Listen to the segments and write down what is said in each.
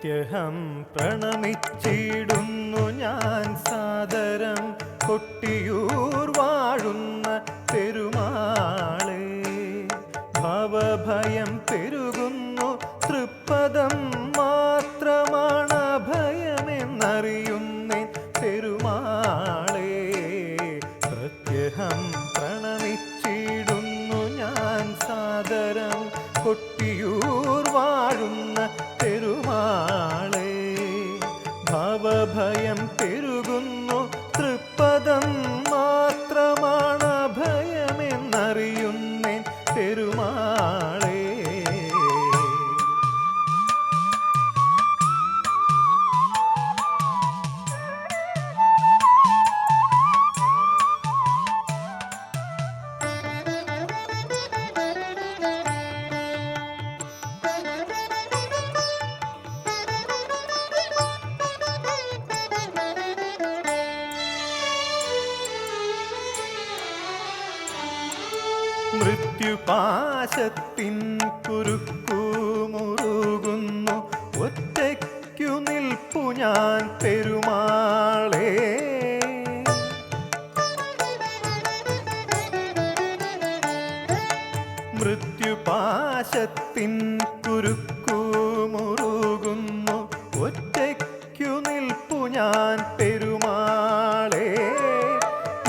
പ്രത്യഹം പ്രണമിച്ചിടുന്നു ഞാൻ സാദരം കൊട്ടിയൂർ വാഴുന്ന പെരുമാളെ. ഭവഭയം പെരുകുന്നു തൃപ്പദം മാത്രമാണ് അഭയമെന്നറിയുന്നേ പെരുമാളെ. പ്രത്യഹം പ്രണമിച്ചിടുന്നു ഞാൻ സാദരം കൊട്ടിയൂർ വാഴുന്ന പെരുമാളെ. ഭവഭയം പെരുകുന്നു തൃപ്പദം മാത്രമാണ് അഭയമെന്നറിയുന്നേ പെരുമാളെ. മൃത്യുപാശത്തിൻ കുരുക്കു മുറുകുന്നു ഒറ്റയ്ക്കു നിൽപ്പു ഞാൻ പെരുമാളെ. മൃത്യുപാശത്തിൻ കുരുക്കു മുറുകുന്നു ഒറ്റയ്ക്കു നിൽപ്പു ഞാൻ പെരുമാളെ.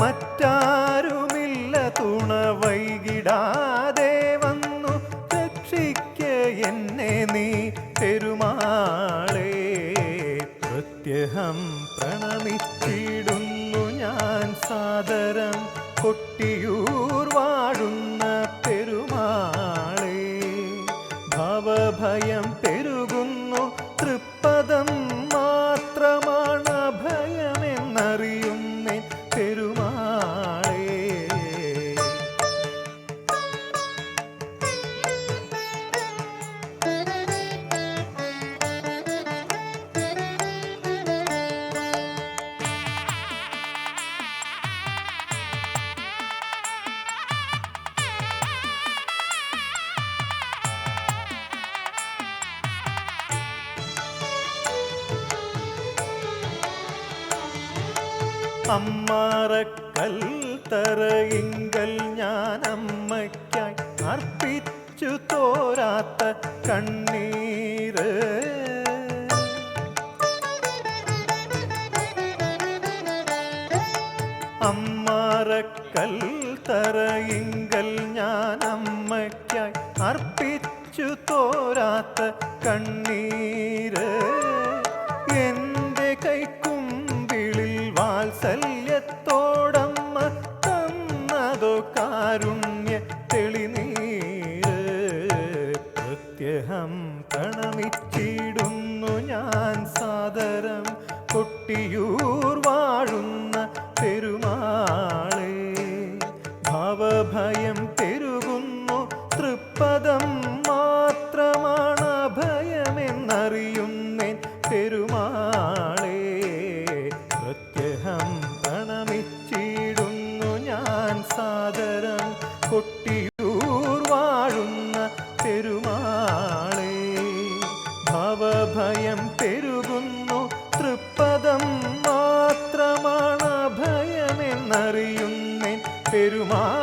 മറ്റാരുമില്ല തുണ വൈകിടാതെ വന്നു രക്ഷിക്ക എന്നെ നീ പെരുമാളെ. പ്രത്യഹം പ്രണമിച്ചിടുന്നു ഞാൻ സാദരം കൊട്ടിയൂർ വാഴുന്ന പെരുമാളെ. ഭവഭയം പെരുകുന്നു തൃപ്പദം മാത്രമാണ് അഭയമെന്നറിയുന്നേ പെരുമാളെ. അമ്മാറക്കൽ തറയിങ്കൽ ഞാൻ അമ്മയ്ക്കായി അർപ്പിച്ചു തോരാത്ത കണ്ണീര്. അമ്മാറക്കൽ തറയിങ്കൽ ഞാൻ അമ്മയ്ക്കായി അർപ്പിച്ചു തോരാത്ത കണ്ണീര്. എൻ്റെ കൈക്കുമ്പിളിൽ വാത്സല്യത്തോടമ്മ തന്നതോ കാരുണ്യ തെളിനീര്. പ്രത്യഹം പ്രണമിച്ചിടുന്നു ഞാൻ സാദരം കൊട്ടിയൂർ വാഴുന്ന പെരുമാളെ. ഭവഭയം പെരുകുന്നു തൃപ്പദം മാത്രമാണ് അഭയമെന്നറിയുന്നേ പെരുമാളെ. പ്രത്യഹം പ്രണമിച്ചിടുന്നു ഞാൻ സാദരം കൊട്ടിയൂർ വാഴുന്ന പെരുമാളെ. ഭവഭയം പെരുകുന്നു തൃപ്പദം മാത്രമാണ് അഭയമെന്നറിയുന്നേ പെരുമാളെ.